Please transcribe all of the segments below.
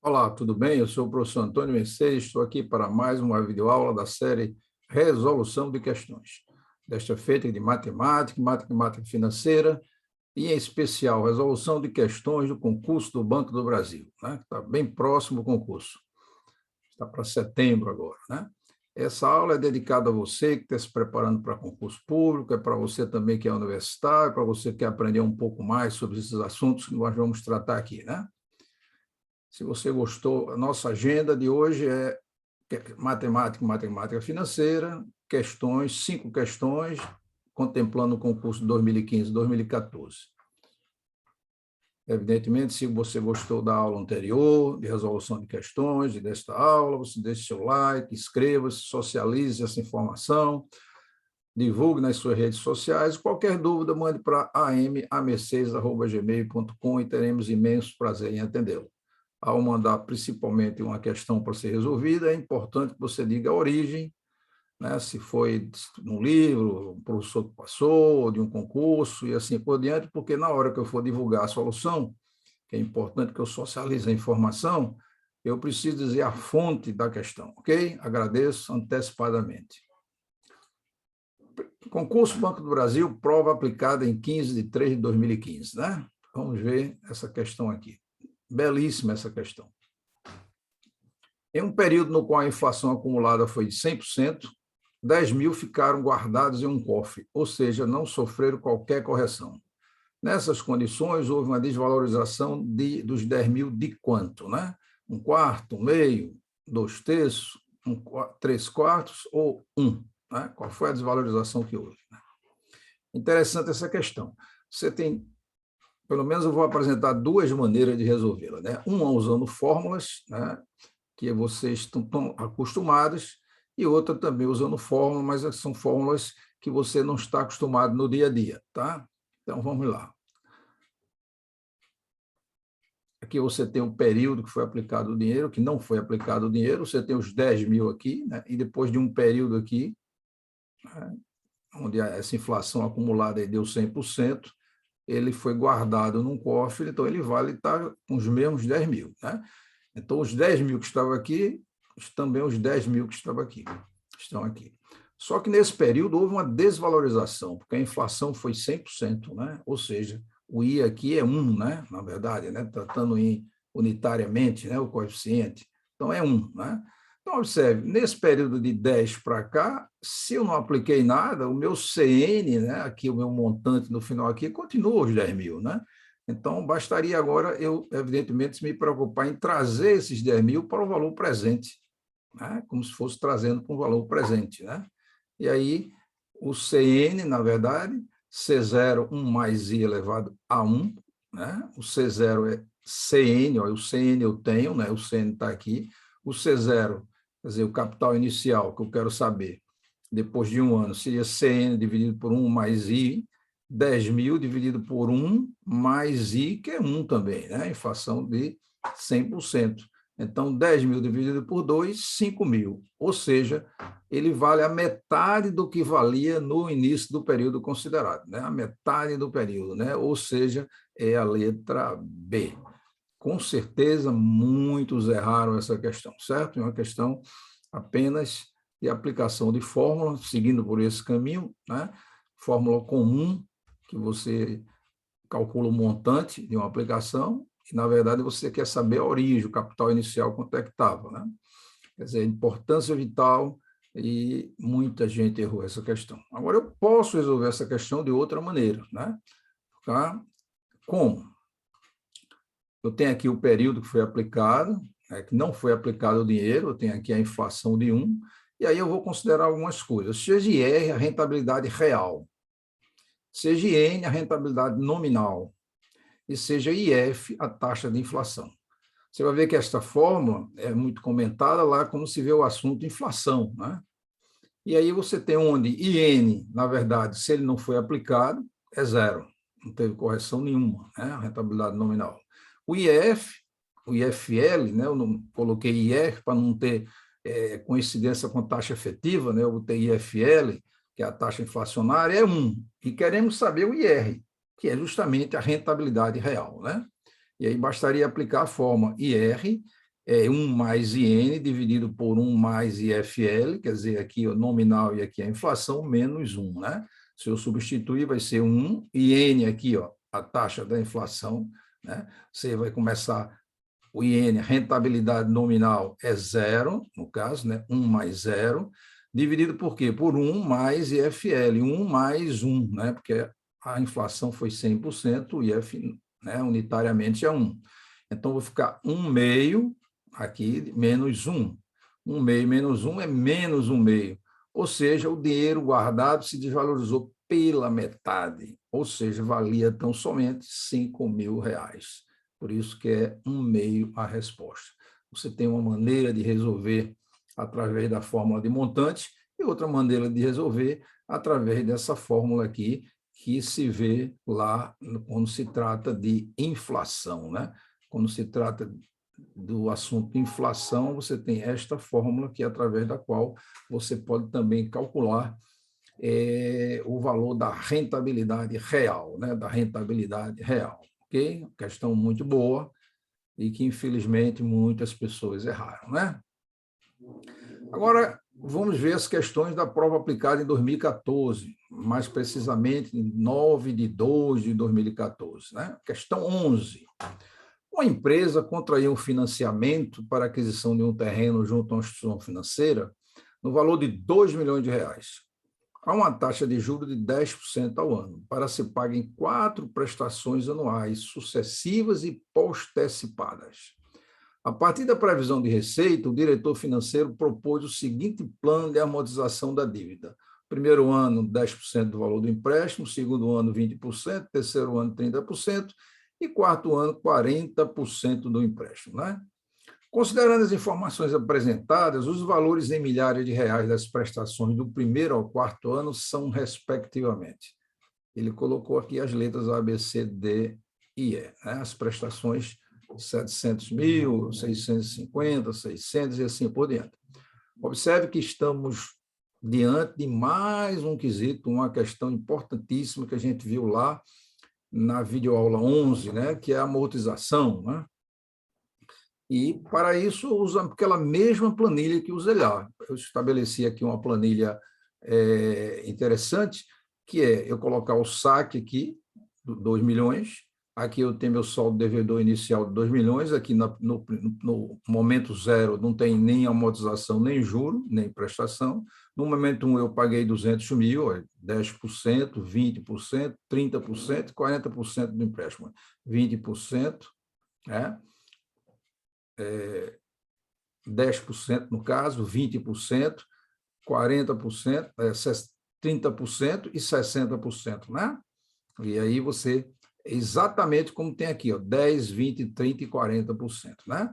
Olá, tudo bem? Eu sou o professor Antônio Mercedes, estou aqui para mais uma videoaula da série Resolução de Questões. Desta feita de matemática, matemática financeira e, em especial, resolução de questões do concurso do Banco do Brasil, né? Está bem próximo o concurso. Está para setembro agora, né? Essa aula é dedicada a você que está se preparando para concurso público, é para você também que é universitário, para você que quer aprender um pouco mais sobre esses assuntos que nós vamos tratar aqui, né? Se você gostou, a nossa agenda de hoje é matemática, matemática financeira, questões, 5 questões, contemplando o concurso de 2015 e 2014. Evidentemente, se você gostou da aula anterior, de resolução de questões, e desta aula, você deixe seu like, inscreva-se, socialize essa informação, divulgue nas suas redes sociais. Qualquer dúvida, mande para amercedes@gmail.com e teremos imenso prazer em atendê-lo. Ao mandar principalmente uma questão para ser resolvida, é importante que você diga a origem, né, se foi num livro, um professor que passou, ou de um concurso, e assim por diante, porque na hora que eu for divulgar a solução, que é importante que eu socialize a informação, eu preciso dizer a fonte da questão, ok? Agradeço antecipadamente. Concurso Banco do Brasil, prova aplicada em 15 de 3 de 2015, né? Vamos ver essa questão aqui. Belíssima essa questão. Em um período no qual a inflação acumulada foi de 100%, 10 mil ficaram guardados em um cofre, ou seja, não sofreram qualquer correção. Nessas condições, houve uma desvalorização dos 10 mil de quanto? Né? Um quarto, um meio, 2/3, 3/4 ou 1? Né? Qual foi a desvalorização que houve? Interessante essa questão. Você tem, pelo menos eu vou apresentar duas maneiras de resolvê-la. Né? Uma usando fórmulas, né, que vocês estão acostumados, e outra também usando fórmulas, mas são fórmulas que você não está acostumado no dia a dia, tá? Então, vamos lá. Aqui você tem o período que foi aplicado o dinheiro, que não foi aplicado o dinheiro, você tem os 10 mil aqui, né? E depois de um período aqui, né, onde essa inflação acumulada aí deu 100%, ele foi guardado num cofre, então ele vale estar com os mesmos 10 mil, né? Então, os 10 mil que estavam aqui, também os 10 mil que estavam aqui, estão aqui. Só que nesse período houve uma desvalorização, porque a inflação foi 100%, né? Ou seja, o I aqui é 1, né? Na verdade, né? Tratando unitariamente, né? O coeficiente. Então, é 1, né? Então, observe, nesse período de 10 para cá, se eu não apliquei nada, o meu CN, né? Aqui o meu montante no final aqui, continua os 10 mil, né? Então, bastaria agora eu, evidentemente, me preocupar em trazer esses 10 mil para o valor presente, né? Como se fosse trazendo para um valor presente, né? E aí, o CN, na verdade, C0, 1 mais I elevado a 1, né? O C0 é CN, ó, o CN eu tenho, né? O CN está aqui. O C0, quer dizer, o capital inicial, que eu quero saber, depois de um ano, seria CN dividido por 1 mais I, 10 mil dividido por 1 mais I, que é 1 também, né? Inflação de 100%. Então, 10 mil dividido por 2, 5 mil. Ou seja, ele vale a metade do que valia no início do período considerado, né? A metade do período, né? Ou seja, é a letra B. Com certeza, muitos erraram essa questão, certo? É uma questão apenas de aplicação de fórmula, seguindo por esse caminho, né? Fórmula comum, que você calcula o montante de uma aplicação, e, na verdade, você quer saber a origem, o capital inicial, quanto é que estava, né? Quer dizer, importância vital, e muita gente errou essa questão. Agora, eu posso resolver essa questão de outra maneira, né? Tá? Como? Eu tenho aqui o período que foi aplicado, que não foi aplicado o dinheiro, eu tenho aqui a inflação de 1, e aí eu vou considerar algumas coisas. Seja IR, a rentabilidade real, seja IN, a rentabilidade nominal, e seja IF, a taxa de inflação. Você vai ver que esta fórmula é muito comentada lá, como se vê o assunto inflação, né? E aí você tem onde IN, na verdade, se ele não foi aplicado, é zero, não teve correção nenhuma, né? A rentabilidade nominal. O IF, o IFL, né? Eu não coloquei IR para não ter coincidência com taxa efetiva, né? Eu botei IFL, que é a taxa inflacionária, é 1. E queremos saber o IR, que é justamente a rentabilidade real, né? E aí bastaria aplicar a forma IR, é 1 mais IN dividido por 1 mais IFL, quer dizer, aqui o nominal e aqui a inflação, menos 1, né? Se eu substituir, vai ser 1, IN aqui, ó, a taxa da inflação, né? Você vai começar, o IN, rentabilidade nominal é 0, no caso, né? 1 mais 0, dividido por quê? Por 1 mais IFL, 1 mais 1, né? Porque a inflação foi 100%, o IF, né, unitariamente é 1. Então, vou ficar 1 meio aqui, menos 1. 1 meio menos 1 é menos 1 meio. Ou seja, o dinheiro guardado se desvalorizou pela metade, ou seja, valia tão somente R$ 5.000. Por isso que é 1 meio a resposta. Você tem uma maneira de resolver através da fórmula de montante e outra maneira de resolver através dessa fórmula aqui, que se vê lá quando se trata de inflação, né? Quando se trata do assunto inflação, você tem esta fórmula, que é através da qual você pode também calcular o valor da rentabilidade real, né? Da rentabilidade real, ok? Questão muito boa e que, infelizmente, muitas pessoas erraram, né? Agora, vamos ver as questões da prova aplicada em 2014, mais precisamente em 9/2/2014, né? Questão 11. Uma empresa contraiu um financiamento para a aquisição de um terreno junto a uma instituição financeira no valor de R$ 2 milhões, a uma taxa de juros de 10% ao ano, para ser paga em 4 prestações anuais sucessivas e postecipadas. A partir da previsão de receita, o diretor financeiro propôs o seguinte plano de amortização da dívida. Primeiro ano, 10% do valor do empréstimo, segundo ano, 20%, terceiro ano, 30%, e quarto ano, 40% do empréstimo, né? Considerando as informações apresentadas, os valores em milhares de reais das prestações do primeiro ao quarto ano são, respectivamente. Ele colocou aqui as letras A, B, C, D e E, né? As prestações 700 mil, 650, 600 e assim por diante. Observe que estamos diante de mais um quesito, uma questão importantíssima que a gente viu lá na videoaula 11, né, que é a amortização, né? E, para isso, usamos aquela mesma planilha que usei lá. Eu estabeleci aqui uma planilha interessante, que é eu colocar o saque aqui, 2 milhões, aqui eu tenho meu saldo devedor inicial de 2 milhões, aqui no momento zero não tem nem amortização, nem juro, nem prestação. No momento 1 eu paguei 200 mil, 10%, 20%, 30%, 40% do empréstimo. 20%, né? 10% no caso, 20%, 40%, 30% e 60%, né? E aí você, exatamente como tem aqui, ó, 10, 20, 30 e 40%, né?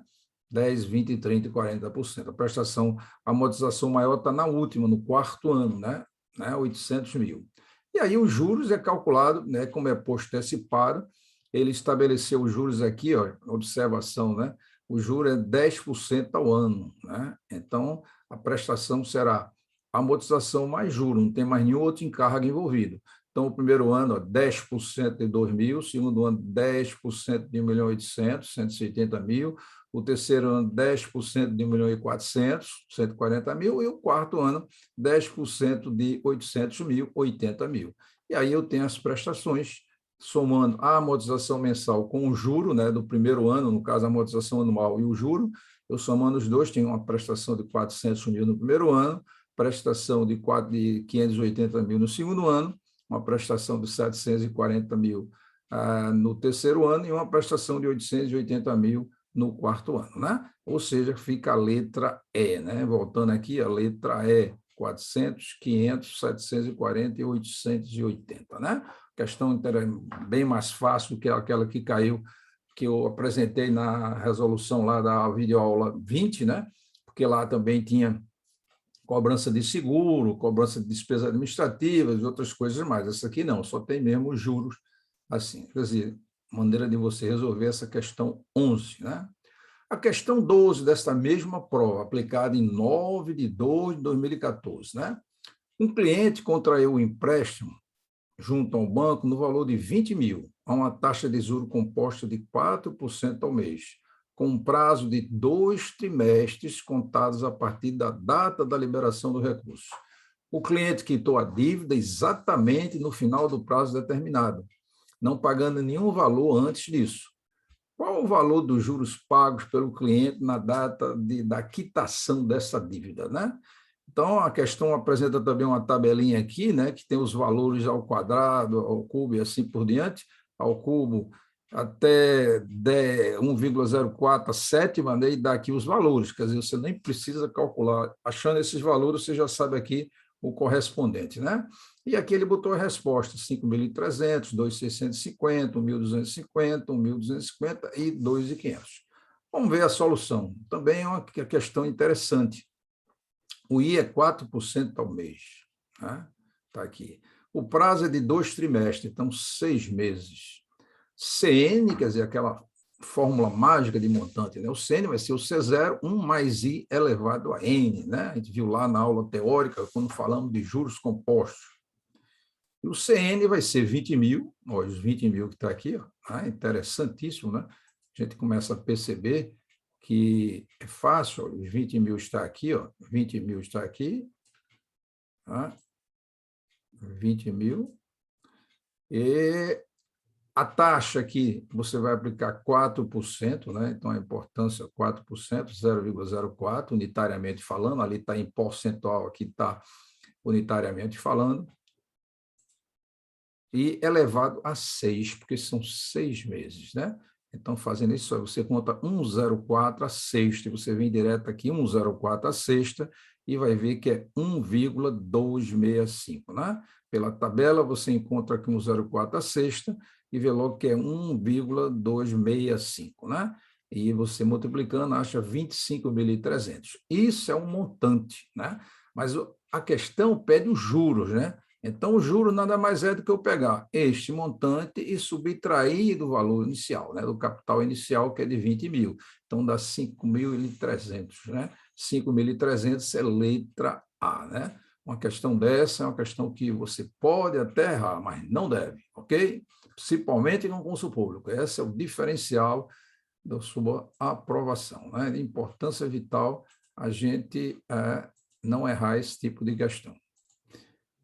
10, 20, 30 e 40%. A prestação, a amortização maior está na última, no quarto ano, né? 800 mil. E aí os juros é calculado, né? Como é postecipado, ele estabeleceu os juros aqui, ó, observação, né? O juro é 10% ao ano, né? Então, a prestação será amortização mais juro, não tem mais nenhum outro encargo envolvido. Então, o primeiro ano, ó, 10% de 2 mil, segundo ano, 10% de 1.800.000, 180 mil, o terceiro ano, 10% de 1.400.000, 140 mil, e o quarto ano, 10% de 800 mil, 80 mil. E aí eu tenho as prestações, somando a amortização mensal com o juro, né, do primeiro ano, no caso, a amortização anual e o juro, eu somando os dois, tenho uma prestação de 400 mil no primeiro ano, prestação de 580 mil no segundo ano, uma prestação de 740 mil no terceiro ano e uma prestação de 880 mil no quarto ano, né? Ou seja, fica a letra E, né? Voltando aqui, a letra E, 400, 500, 740 e 880, né? Questão bem mais fácil do que aquela que caiu, que eu apresentei na resolução lá da videoaula 20, né? Porque lá também tinha cobrança de seguro, cobrança de despesas administrativas e outras coisas mais. Essa aqui não, só tem mesmo os juros assim. Quer dizer, maneira de você resolver essa questão 11, né? A questão 12 desta mesma prova, aplicada em 9/2/2014, né? Um cliente contraiu um empréstimo junto ao banco no valor de 20 mil, a uma taxa de juros composta de 4% ao mês, com um prazo de 2 trimestres contados a partir da data da liberação do recurso. O cliente quitou a dívida exatamente no final do prazo determinado, não pagando nenhum valor antes disso. Qual o valor dos juros pagos pelo cliente na data da quitação dessa dívida, né? Então, a questão apresenta também uma tabelinha aqui, né, que tem os valores ao quadrado, ao cubo e assim por diante, ao cubo até 1,04 a sétima, né, e dá aqui os valores, quer dizer, você nem precisa calcular. Achando esses valores, você já sabe aqui o correspondente, né? E aqui ele botou a resposta, 5.300, 2.650, 1.250, 1.250 e 2.500. Vamos ver a solução. Também é uma questão interessante. O I é 4% ao mês. Né? Tá aqui. O prazo é de 2 trimestres, então 6 meses. CN, quer dizer, aquela fórmula mágica de montante, né? O CN vai ser o C0, 1 mais I elevado a N. Né? A gente viu lá na aula teórica, quando falamos de juros compostos. E o CN vai ser 20 mil, ó, os 20 mil que está aqui, ó, né? Interessantíssimo, né? A gente começa a perceber que é fácil, ó, os 20 mil está aqui, ó, 20 mil está aqui, tá? 20 mil, e a taxa aqui, você vai aplicar 4%, né? Então a importância 4%, 0,04, unitariamente falando, ali está em percentual, aqui está unitariamente falando, e elevado a 6, porque são 6 meses, né? Então, fazendo isso, você conta 1,04 a sexta, você vem direto aqui, 1,04 a sexta, e vai ver que é 1,265, né? Pela tabela, você encontra aqui 1,04 a sexta, e vê logo que é 1,265, né? E você multiplicando, acha 25.300. Isso é um montante, né? Mas a questão pede os juros, né? Então, o juro nada mais é do que eu pegar este montante e subtrair do valor inicial, né, do capital inicial, que é de 20 mil. Então, dá 5.300. Né? 5.300 é letra A. Né? Uma questão dessa é uma questão que você pode até errar, mas não deve, ok? Principalmente no concurso público. Esse é o diferencial da sua aprovação. Né? De importância vital a gente não errar esse tipo de questão.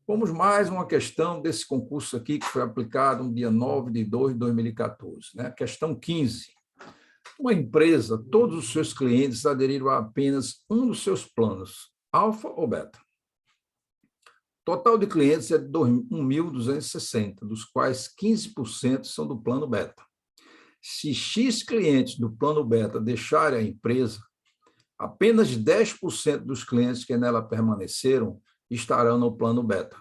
Vamos mais uma questão desse concurso aqui, que foi aplicado no dia 9/2/2014. Né? Questão 15. Uma empresa, todos os seus clientes aderiram a apenas um dos seus planos, alfa ou beta. Total de clientes é de 1.260, dos quais 15% são do plano beta. Se X clientes do plano beta deixarem a empresa, apenas 10% dos clientes que nela permaneceram estarão no plano beta.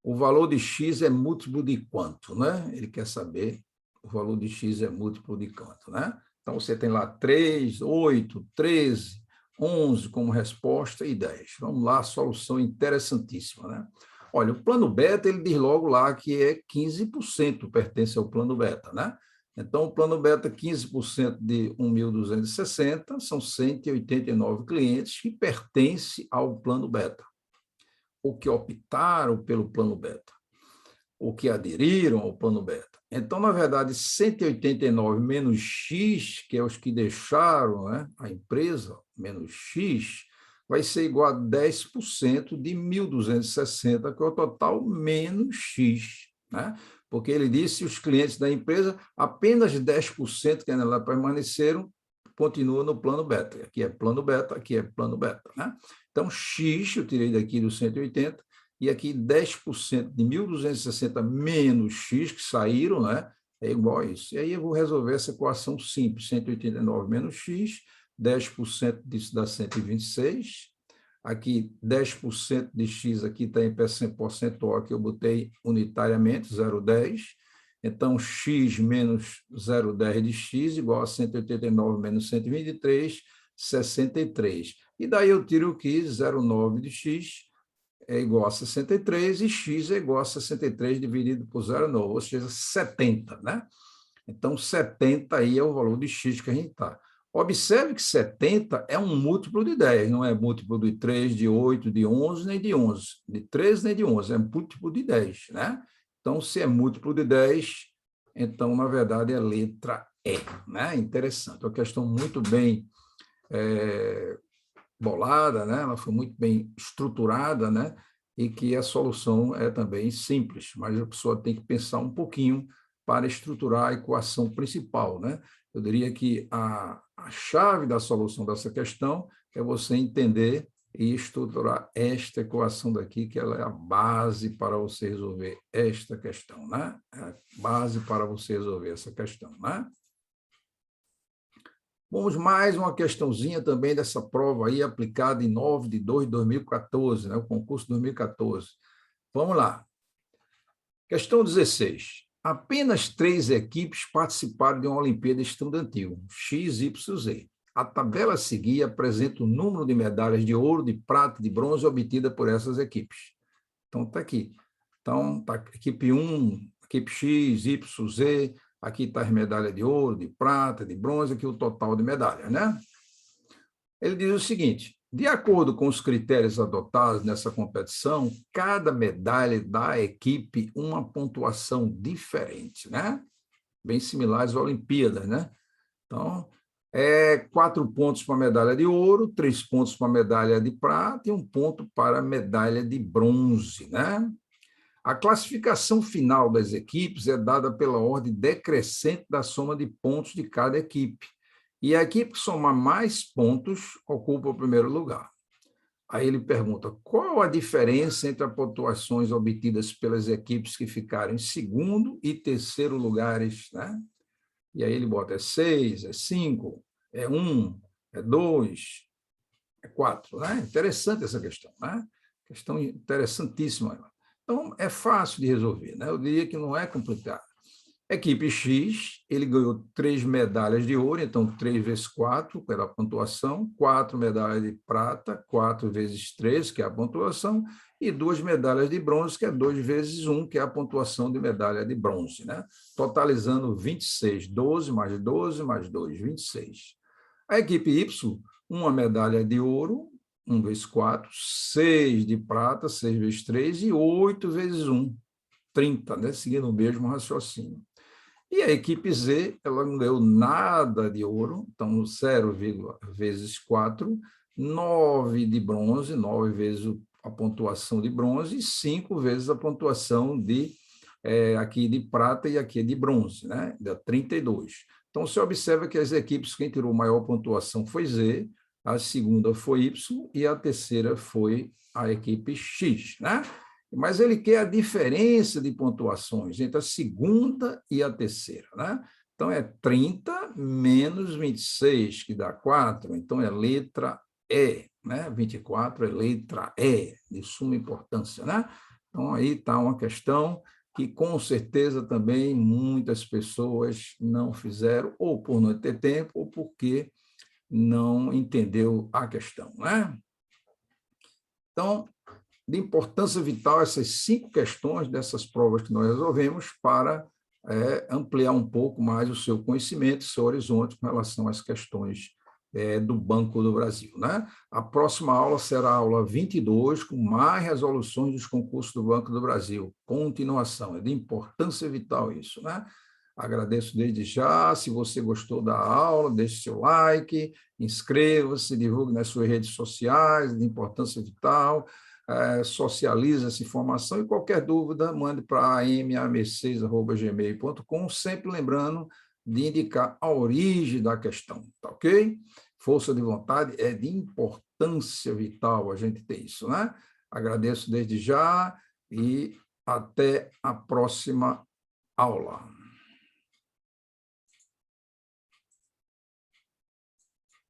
O valor de X é múltiplo de quanto, né? Ele quer saber o valor de X é múltiplo de quanto, né? Então, você tem lá 3, 8, 13, 11 como resposta e 10. Vamos lá, solução interessantíssima, né? Olha, o plano beta, ele diz logo lá que é 15% pertence ao plano beta, né? Então, o plano beta, 15% de 1.260, são 189 clientes que pertencem ao plano beta, ou que optaram pelo plano beta, ou que aderiram ao plano beta. Então, na verdade, 189 menos X, que é os que deixaram, né, a empresa, menos X, vai ser igual a 10% de 1.260, que é o total menos X, né? Porque ele disse que os clientes da empresa, apenas 10% que ainda permaneceram, continuam no plano beta. Aqui é plano beta, aqui é plano beta, né? Então, X, eu tirei daqui do 180, e aqui 10% de 1.260 menos X, que saíram, né? É igual a isso. E aí eu vou resolver essa equação simples, 189 menos X, 10% disso dá 126. Aqui, 10% de X aqui está em percentual, que eu botei unitariamente, 0,10. Então, X menos 0,10 de X igual a 189 menos 123, 63. E daí eu tiro o que? 0,9 de X é igual a 63 e X é igual a 63 dividido por 0,9, ou seja, 70, né? Então, 70 aí é o valor de X que a gente está. Observe que 70 é um múltiplo de 10, não é múltiplo de 3, de 8, de 11, nem de 11, de 13 nem de 11, é múltiplo de 10, né? Então, se é múltiplo de 10, então, na verdade, é letra é, né? Interessante, uma questão muito bem bolada, né? Ela foi muito bem estruturada, né? E que a solução é também simples, mas a pessoa tem que pensar um pouquinho para estruturar a equação principal, né? Eu diria que a chave da solução dessa questão é você entender e estruturar esta equação daqui, que ela é a base para você resolver esta questão, né? É a base para você resolver essa questão, né? Vamos mais uma questãozinha também dessa prova aí, aplicada em 9/2/2014, né? O concurso 2014. Vamos lá. Questão 16. Apenas 3 equipes participaram de uma Olimpíada Estudantil, X, Y, Z. A tabela a seguir apresenta o número de medalhas de ouro, de prata e de bronze obtida por essas equipes. Então, está aqui. Então, tá equipe 1, equipe X, Y, Z, aqui está as medalhas de ouro, de prata, de bronze, aqui o total de medalhas, né? Ele diz o seguinte: de acordo com os critérios adotados nessa competição, cada medalha dá à equipe uma pontuação diferente, né? Bem similares às Olimpíadas, né? Então, 4 pontos para a medalha de ouro, 3 pontos para a medalha de prata e 1 ponto para a medalha de bronze, né? A classificação final das equipes é dada pela ordem decrescente da soma de pontos de cada equipe. E a equipe que somar mais pontos ocupa o primeiro lugar. Aí ele pergunta, qual a diferença entre as pontuações obtidas pelas equipes que ficaram em segundo e terceiro lugares, né? E aí ele bota, é 6, é 5, é 1, é 2, é 4, né? Interessante essa questão, né? Questão interessantíssima. Então, é fácil de resolver, né? Eu diria que não é complicado. Equipe X, ele ganhou 3 medalhas de ouro, então 3 vezes 4, pela pontuação, 4 medalhas de prata, 4 vezes 3, que é a pontuação, e 2 medalhas de bronze, que é 2 vezes 1, que é a pontuação de medalha de bronze, né? Totalizando 26, 12 mais 12 mais 2, 26. A equipe Y, uma medalha de ouro, 1 vezes 4, 6 de prata, 6 vezes 3, e 8 vezes 1, 30, né? Seguindo o mesmo raciocínio. E a equipe Z, ela não ganhou nada de ouro, então 0, vezes 4, 9 de bronze, 9 vezes a pontuação de bronze, e 5 vezes a pontuação de aqui de prata e aqui de bronze, né? Dá 32. Então, você observa que as equipes, quem tirou maior pontuação foi Z, a segunda foi Y e a terceira foi a equipe X, né? Mas ele quer a diferença de pontuações entre a segunda e a terceira, né? Então, é 30 menos 26, que dá 4, então é letra E, né? 24 é letra E, de suma importância, né? Então, aí está uma questão que, com certeza, também muitas pessoas não fizeram, ou por não ter tempo, ou porque não entendeu a questão, né? Então, de importância vital essas 5 questões dessas provas que nós resolvemos para ampliar um pouco mais o seu conhecimento, seu horizonte com relação às questões do Banco do Brasil, né? A próxima aula será a aula 22, com mais resoluções dos concursos do Banco do Brasil. Continuação, é de importância vital isso, né? Agradeço desde já. Se você gostou da aula, deixe seu like, inscreva-se, divulgue nas suas redes sociais, de importância vital. Socialize essa informação e qualquer dúvida, mande para am6@gmail.com, sempre lembrando de indicar a origem da questão, tá ok? Força de vontade é de importância vital a gente ter isso, né? Agradeço desde já e até a próxima aula.